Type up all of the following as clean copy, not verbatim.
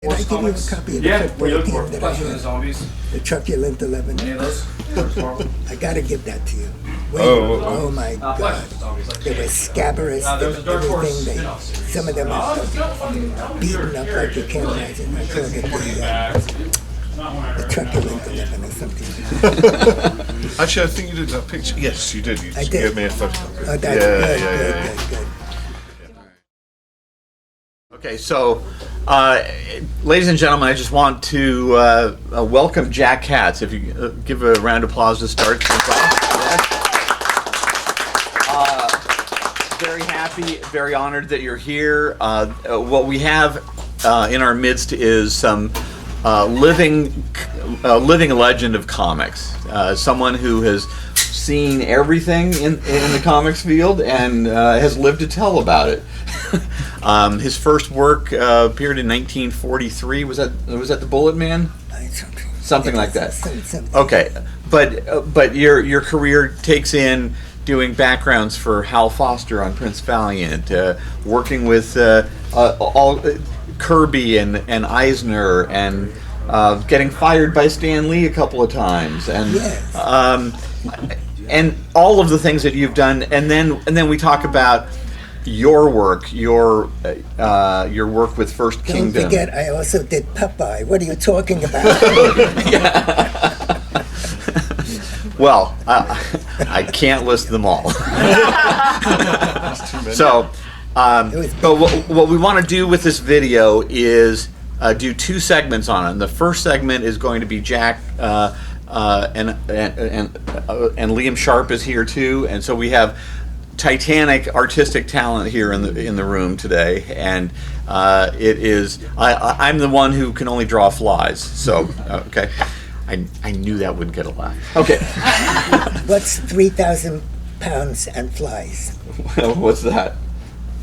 Can I give you a comics? copy of Yeah, the what are you looking football for? team that I Questions and had? zombies. The truculent 11. Any of those? I gotta give that to you. Wait, Oh, oh my God. Questions and zombies. Like, They were scabrous, they there's a were Dark Horse everything. spin-off series. Some of them are beaten up like you can't imagine. I called it the truculent 11 or something. Actually, I think you did that picture. Yes, you did. You I just did. gave me a photocopy. Oh, that's good. Okay, so, ladies and gentlemen, I just want to welcome Jack Katz. If you give a round of applause to start. Very happy, very honored that you're here. What we have in our midst is some living legend of comics. Someone who has seen everything in the comics field and has lived to tell about it. His first work appeared in 1943. Was that the Bullet Man? Something like that. Okay, but your career takes in doing backgrounds for Hal Foster on Prince Valiant, working with all Kirby and Eisner, and getting fired by Stan Lee a couple of times, and and all of the things that you've done, and then we talk about your work, your work with First Kingdom. Don't forget, I also did Popeye. What are you talking about? Well, I can't list them all. So, but what we want to do with this video is do two segments on it. And the first segment is going to be Jack and Liam Sharp is here too, and so we have titanic artistic talent here in the room today, and it is I'm the one who can only draw flies. So okay, I knew that wouldn't get a laugh. Okay. What's 3,000 pounds and flies? What's that?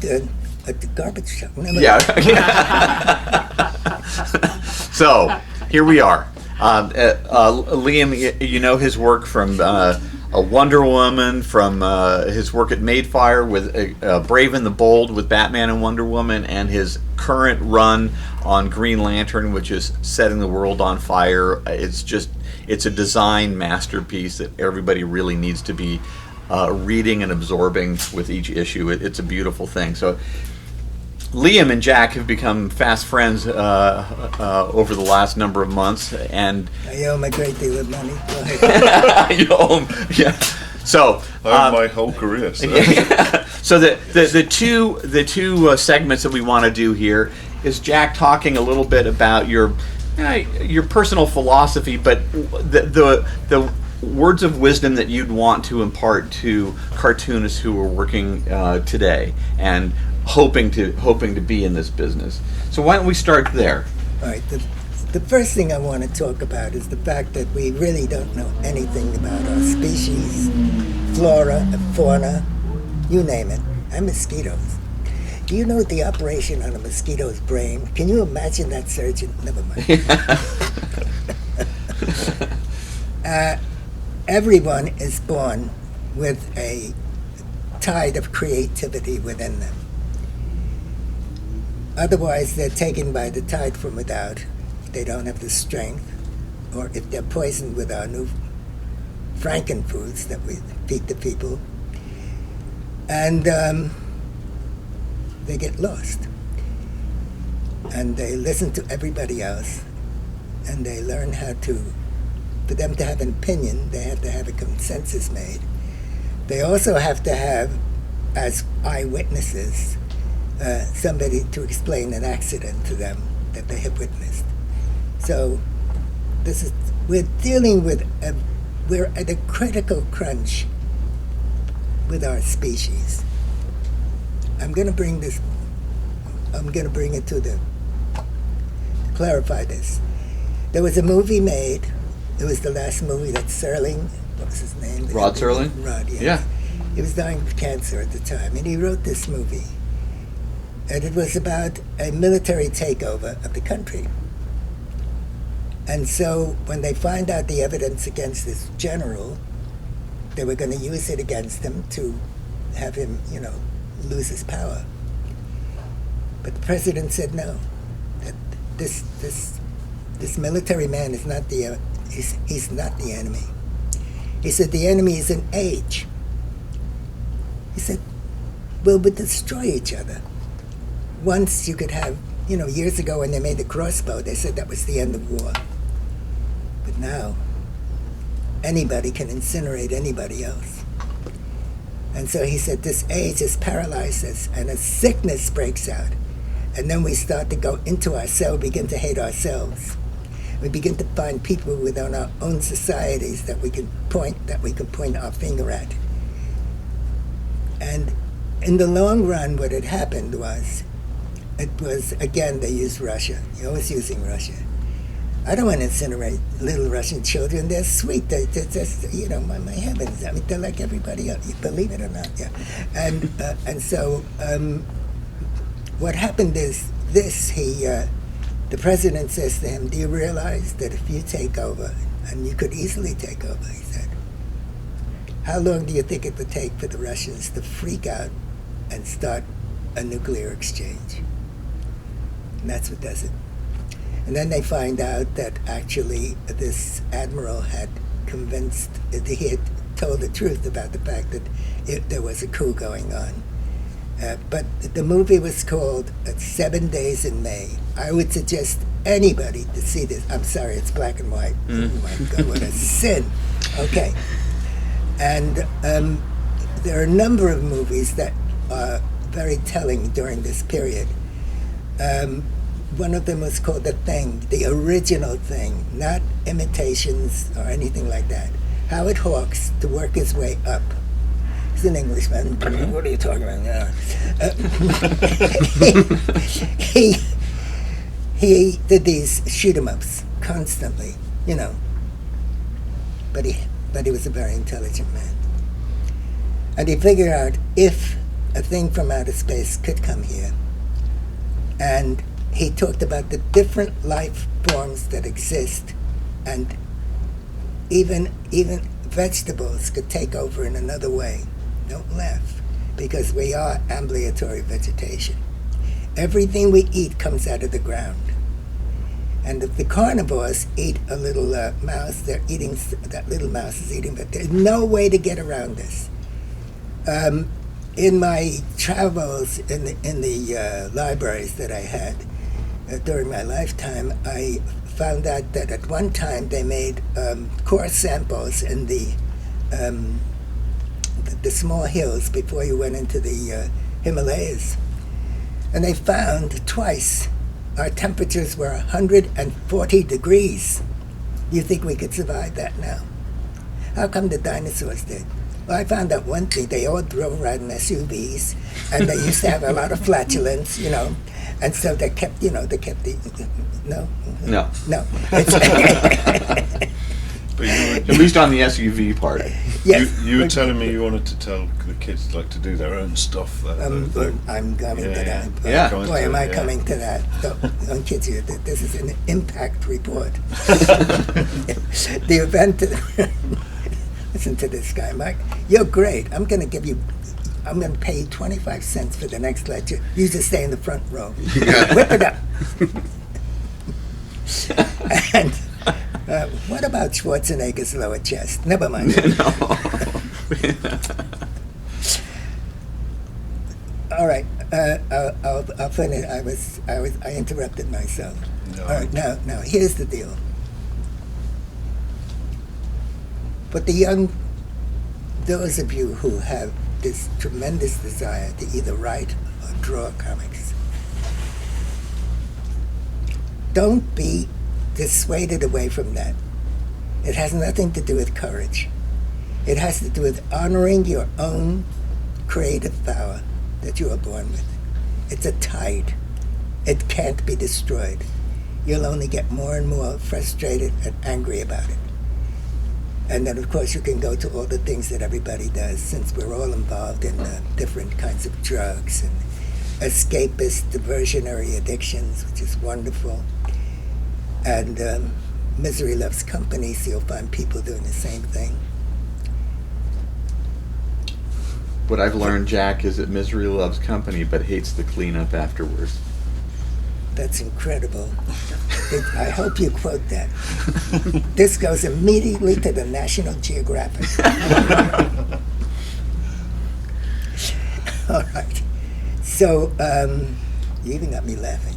The garbage truck. Yeah. So here we are. Liam, you know his work from a Wonder Woman, from his work at Madefire with Brave and the Bold with Batman and Wonder Woman, and his current run on Green Lantern, which is setting the world on fire. It's a design masterpiece that everybody really needs to be reading and absorbing with each issue. It's a beautiful thing. So Liam and Jack have become fast friends over the last number of months, and I owe him a great deal of money. Go ahead. you owe him, yeah. So I owe my whole career. So, so the two segments that we want to do here is Jack talking a little bit about your personal philosophy, but the words of wisdom that you'd want to impart to cartoonists who are working today and hoping to be in this business. So why don't we start there? All right. The first thing I want to talk about is the fact that we really don't know anything about our species, flora, fauna, you name it, and mosquitoes. Do you know the operation on a mosquito's brain? Can you imagine that surgeon? Never mind. Everyone is born with a tide of creativity within them. Otherwise, they're taken by the tide from without. They don't have the strength, or if they're poisoned with our new frankenfoods that we feed the people, and they get lost. And they listen to everybody else, and they learn how to, for them to have an opinion, they have to have a consensus made. They also have to have, as eyewitnesses, somebody to explain an accident to them that they have witnessed. So we're dealing with we're at a critical crunch with our species. I'm going to bring it to clarify this. There was a movie made. It was the last movie that Serling, what was his name? Rod Serling? Rod, yes. Yeah. He was dying of cancer at the time, and he wrote this movie. And it was about a military takeover of the country. And so when they find out the evidence against this general, they were going to use it against him to have him, lose his power. But the president said no, that this military man is not he's not the enemy. He said the enemy is an age. He said, we would destroy each other. Once you could have, years ago when they made the crossbow, they said that was the end of war. But now, anybody can incinerate anybody else. And so he said this age has paralyzed us, and a sickness breaks out. And then we start to go into ourselves, begin to hate ourselves. We begin to find people within our own societies that we can point our finger at. And in the long run, what had happened was, again, they used Russia. You're always using Russia. I don't want to incinerate little Russian children. They're sweet. They're just, my heavens. I mean, they're like everybody else. You believe it or not, yeah. And so what happened is this. The president says to him, do you realize that if you take over, and you could easily take over, he said, how long do you think it would take for the Russians to freak out and start a nuclear exchange? And that's what does it. And then they find out that actually this admiral had he had told the truth about the fact that there was a coup going on. But the movie was called 7 Days in May. I would suggest anybody to see this. I'm sorry, it's black and white. Oh my God, what a sin. Okay. And there are a number of movies that are very telling during this period. One of them was called The Thing, the original Thing, not imitations or anything like that. Howard Hawks, to work his way up. He's an Englishman. What are you talking about? He did these shoot-em-ups constantly, But he was a very intelligent man. And he figured out if a thing from outer space could come here, and he talked about the different life forms that exist, and even vegetables could take over in another way. Don't laugh, because we are ambulatory vegetation. Everything we eat comes out of the ground. And if the carnivores eat a little mouse, they're eating, that little mouse is eating, but there's no way to get around this. In my travels in the libraries that I had during my lifetime, I found out that at one time they made core samples in the small hills before you went into the Himalayas. And they found twice our temperatures were 140 degrees. You think we could survive that now? How come the dinosaurs did? Well, I found out one thing. They all drove around in SUVs, and they used to have a lot of flatulence, and so they kept, no? No. It's, At least on the SUV part. yes. You were telling me you wanted to tell the kids to do their own stuff. I'm coming to that. Yeah. Boy, am I coming to that. Don't kid you. This is an impact report. The event. Listen to this guy, Mike. You're great. I'm going to pay you 25 cents for the next lecture. You just stay in the front row. Whip it up. And what about Schwarzenegger's lower chest? Never mind. All right. I'll finish. I interrupted myself. No. All right. Now here's the deal. But those of you who have this tremendous desire to either write or draw comics, don't be dissuaded away from that. It has nothing to do with courage. It has to do with honoring your own creative power that you are born with. It's a tide. It can't be destroyed. You'll only get more and more frustrated and angry about it. And then, of course, you can go to all the things that everybody does, since we're all involved in different kinds of drugs and escapist, diversionary addictions, which is wonderful. And misery loves company, so you'll find people doing the same thing. What I've learned, Jack, is that misery loves company but hates the cleanup afterwards. That's incredible. I hope you quote that. This goes immediately to the National Geographic. All right. So, you even got me laughing.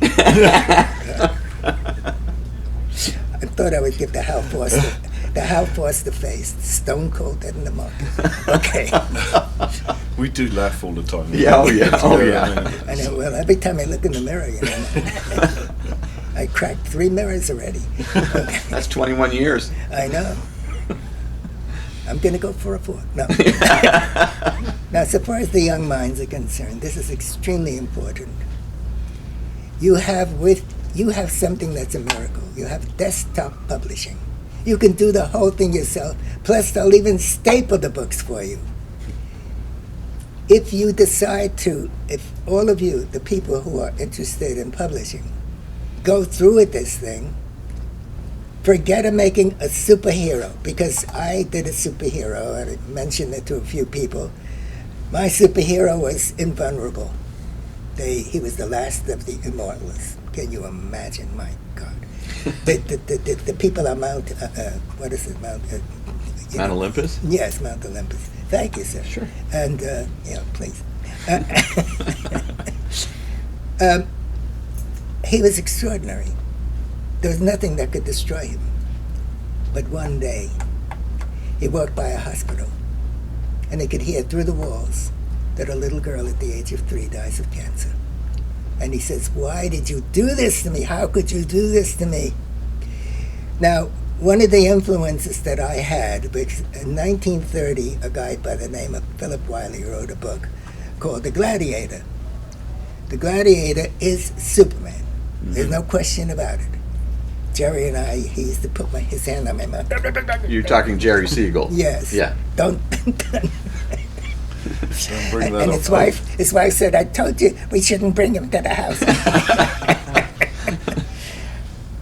I thought I would give the Hal Foster face, stone cold dead in the market. Okay. We do laugh all the time. Yeah, oh yeah. I know, well, every time I look in the mirror, you know, I cracked 3 mirrors already. Okay. That's 21 years. I know. I'm going to go for a 4th. No. Now, so far as the young minds are concerned, this is extremely important. You have something that's a miracle. You have desktop publishing. You can do the whole thing yourself. Plus, they'll even staple the books for you. If you decide to, if all of you, the people who are interested in publishing, go through with this thing, forget making a superhero, because I did a superhero, and I mentioned it to a few people. My superhero was invulnerable. He was the last of the immortals. Can you imagine? My God. The people on Mount, what is it, Mount Olympus? Yes, Mount Olympus. Thank you, sir. Sure. And, please. He was extraordinary. There was nothing that could destroy him. But one day, he walked by a hospital, and he could hear through the walls that a little girl at the age of 3 dies of cancer. And he says, "Why did you do this to me? How could you do this to me?" Now, one of the influences that I had, because in 1930, a guy by the name of Philip Wiley wrote a book called The Gladiator. The Gladiator is Superman. Mm-hmm. There's no question about it. Jerry and he used to put his hand on my mouth. You're talking Jerry Siegel. Yes. Yeah. Don't bring that and up. his wife said, "I told you we shouldn't bring him to the house."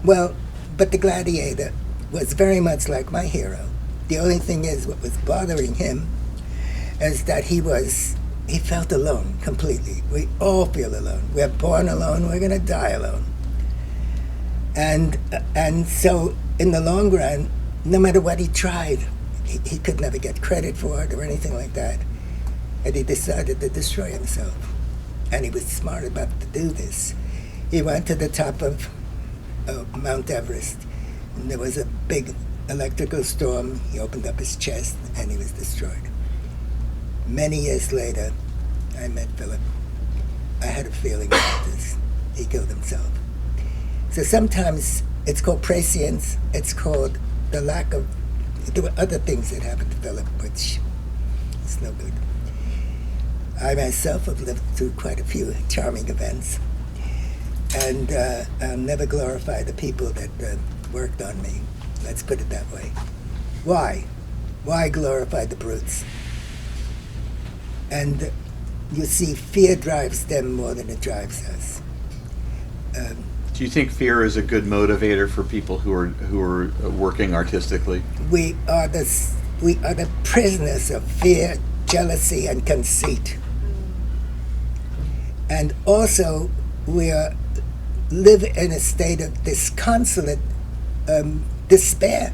Well, but the Gladiator was very much like my hero. The only thing is, what was bothering him is that he felt alone completely. We all feel alone. We're born alone. We're going to die alone. And so in the long run, no matter what he tried, he could never get credit for it or anything like that. And he decided to destroy himself. And he was smart enough to do this. He went to the top of Mount Everest, and there was a big electrical storm. He opened up his chest, and he was destroyed. Many years later, I met Philip. I had a feeling about this. He killed himself. So sometimes it's called prescience. It's called the lack of... There were other things that happened to Philip, which is no good. I myself have lived through quite a few charming events, and I'll never glorify the people that worked on me. Let's put it that way. Why? Why glorify the brutes? And you see, fear drives them more than it drives us. Do you think fear is a good motivator for people who are working artistically? We are the prisoners of fear, jealousy, and conceit. And also, we live in a state of disconsolate despair.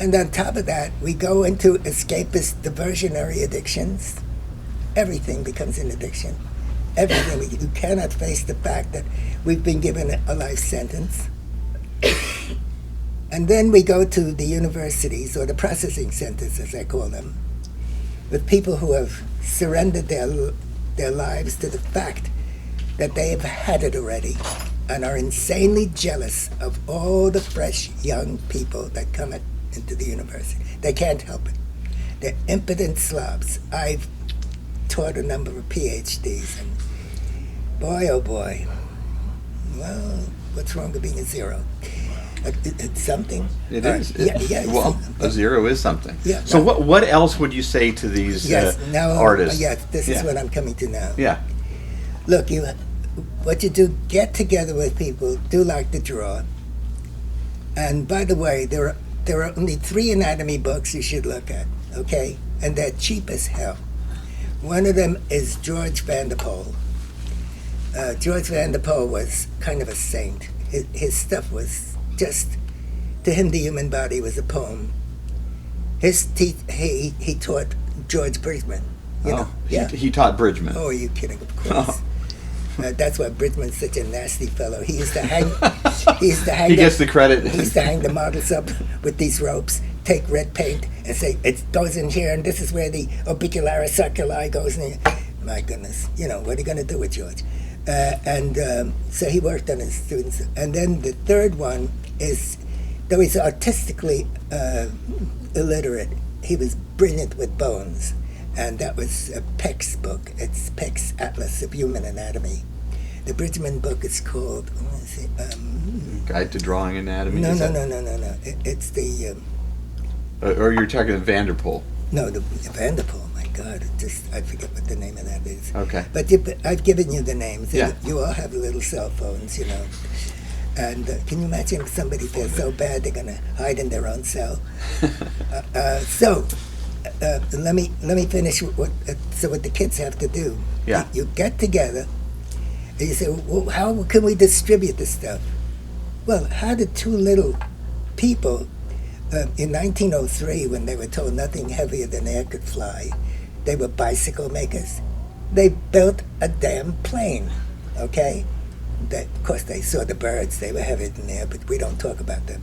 And on top of that, we go into escapist diversionary addictions. Everything becomes an addiction. Everything. You cannot face the fact that we've been given a life sentence. And then we go to the universities, or the processing centers, as I call them, with people who have surrendered their lives to the fact that they have had it already and are insanely jealous of all the fresh young people that come into the university. They can't help it. They're impotent slobs. I've taught a number of PhDs, and boy, oh boy, well, what's wrong with being a zero? It's something. It is. Yeah. Well, a zero is something. Yeah. So what else would you say to these artists? Yes, this is what I'm coming to now. Yeah. Look, what you do, get together with people, do like to draw. And by the way, there are only 3 anatomy books you should look at, okay? And they're cheap as hell. One of them is George Vanderpoel. George Van der Poel was kind of a saint. His stuff was just, to him, the human body was a poem. He taught George Bridgman. You know? He taught Bridgman. Oh, are you kidding? Of course. That's why Bridgman's such a nasty fellow. He used to hang. He gets the credit. He used to hang the models up with these ropes, take red paint, and say it goes in here, and this is where the orbicularis oculi goes in. My goodness, what are you going to do with George? So he worked on his students. And then the third one is, though he's artistically illiterate, he was brilliant with bones. And that was Peck's book. It's Peck's Atlas of Human Anatomy. The Bridgman book is called, Guide to Drawing Anatomy? No. It's the... or you're talking of Van der Poel? No, the Van der Poel. My God, I forget what the name of that is. Okay. But I've given you the names. Yeah. You all have little cell phones, And can you imagine if somebody feels so bad they're going to hide in their own cell? Let me finish with what the kids have to do. Yeah. You get together and you say, well, how can we distribute this stuff? Well, how did two little people in 1903, when they were told nothing heavier than air could fly, they were bicycle makers. They built a damn plane, okay? Of course, they saw the birds. They were heavier than air, but we don't talk about them.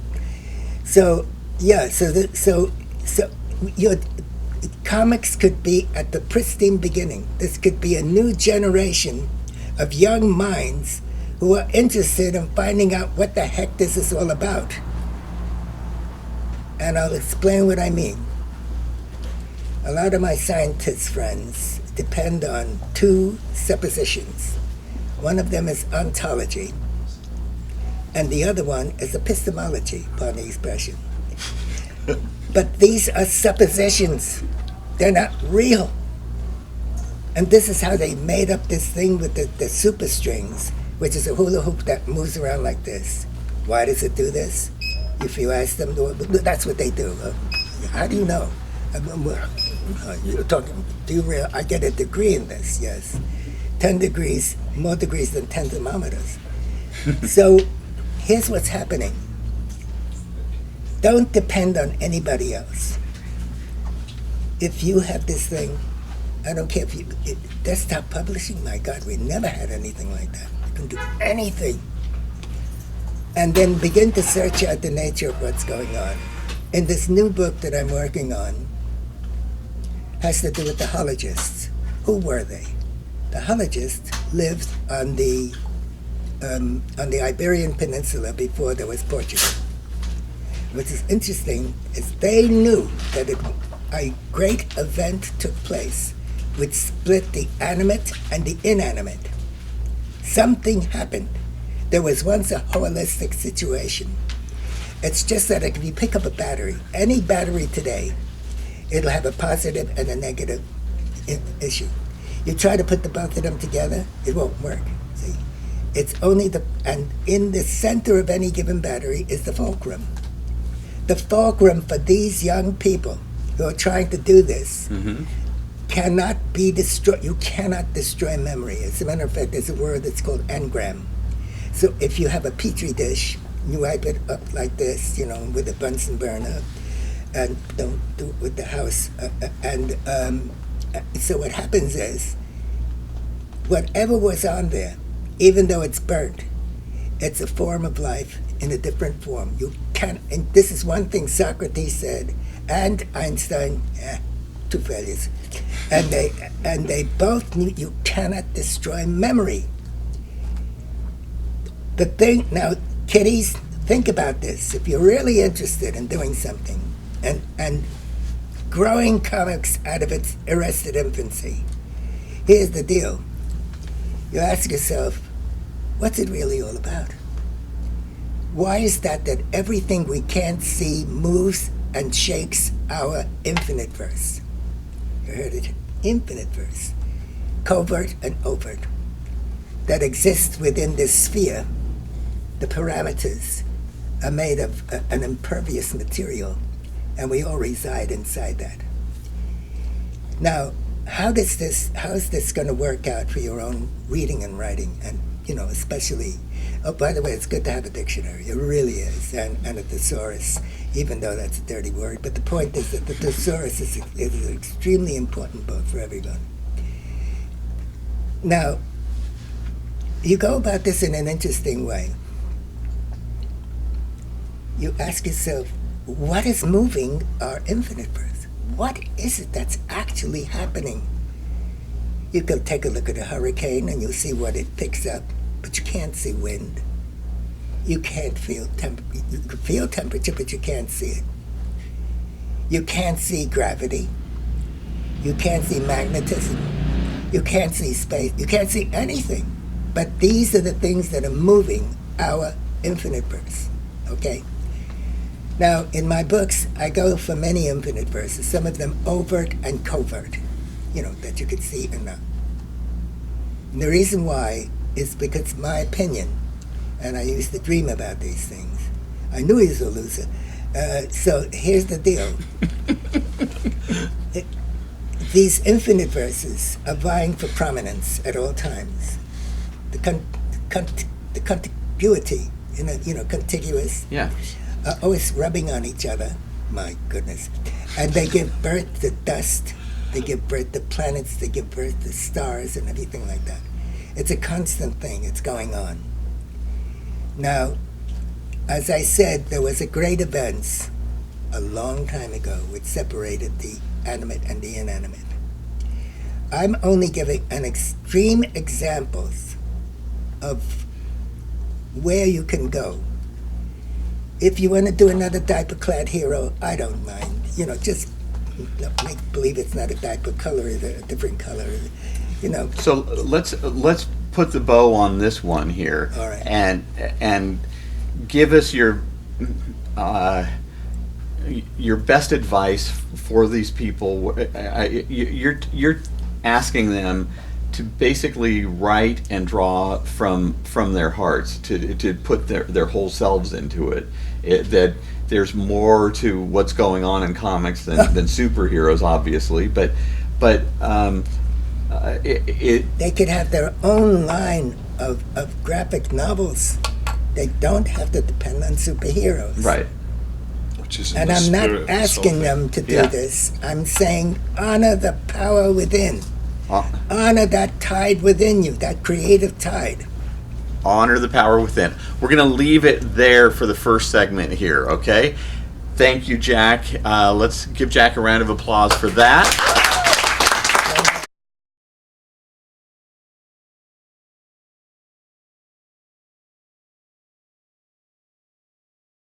So, yeah, so your comics could be at the pristine beginning. This could be a new generation of young minds who are interested in finding out what the heck this is all about. And I'll explain what I mean. A lot of my scientist friends depend on two suppositions. One of them is ontology, and the other one is epistemology, pardon the expression. But these are suppositions. They're not real. And this is how they made up this thing with the super strings, which is a hula hoop that moves around like this. Why does it do this? If you ask them, that's what they do. How do you know? You're talking, I get a degree in this, yes. 10 degrees, more degrees than 10 thermometers. So here's what's happening. Don't depend on anybody else. If you have this thing, I don't care if desktop publishing, my God, we never had anything like that. You can do anything. And then begin to search out the nature of what's going on. In this new book that I'm working on, has to do with the hologists. Who were they? The hologists lived on the Iberian Peninsula before there was Portugal. What is interesting is they knew that a great event took place which split the animate and the inanimate. Something happened. There was once a holistic situation. It's just that if you pick up a battery, any battery today, it'll have a positive and a negative issue. You try to put the both of them together, it won't work. See, it's only and in the center of any given battery is the fulcrum. The fulcrum for these young people who are trying to do this cannot be destroyed. You cannot destroy memory. As a matter of fact, there's a word that's called engram. So if you have a petri dish, you wipe it up like this, with a Bunsen burner, and don't do it with the house. So what happens is, whatever was on there, even though it's burnt, it's a form of life in a different form. You can't, and this is one thing Socrates said, and Einstein, two failures. And they both knew you cannot destroy memory. The thing, now, kiddies, think about this. If you're really interested in doing something and growing comics out of its arrested infancy, here's the deal. You ask yourself, what's it really all about? Why is that everything we can't see moves and shakes our infinite verse? You heard it, infinite verse. Covert and overt. That exists within this sphere. The parameters are made of an impervious material, and we all reside inside that. Now, how is this going to work out for your own reading and writing? And, especially, oh, by the way, it's good to have a dictionary. It really is. And a thesaurus, even though that's a dirty word. But the point is that the thesaurus is an extremely important book for everyone. Now, you go about this in an interesting way. You ask yourself, what is moving our infinite verse? What is it that's actually happening? You can take a look at a hurricane and you'll see what it picks up, but you can't see wind. You can't feel you can feel temperature, but you can't see it. You can't see gravity. You can't see magnetism. You can't see space. You can't see anything. But these are the things that are moving our infinite verse, okay? Now, in my books, I go for many infinite verses, some of them overt and covert, that you could see or not. And the reason why is because my opinion, and I used to dream about these things. I knew he was a loser. So here's the deal. These infinite verses are vying for prominence at all times. The contiguity, contiguous. Yeah. Always rubbing on each other. My goodness. And they give birth to dust. They give birth to planets. They give birth to stars and everything like that. It's a constant thing. It's going on. Now, as I said, there was a great event a long time ago which separated the animate and the inanimate. I'm only giving an extreme examples of where you can go. If you want to do another diaper-clad hero, I don't mind. Just make believe it's not a diaper color, it's a different color. So let's put the bow on this one here. All right. And give us your best advice for these people. You're asking them to basically write and draw from their hearts, to put their whole selves into it. That there's more to what's going on in comics than superheroes, obviously, but they could have their own line of graphic novels. They don't have to depend on superheroes. Right. Which is And I'm not asking them to do this. I'm saying honor the power within. Honor that tide within you, that creative tide. Honor the power within. We're going to leave it there for the first segment here, okay? Thank you, Jack. Let's give Jack a round of applause for that.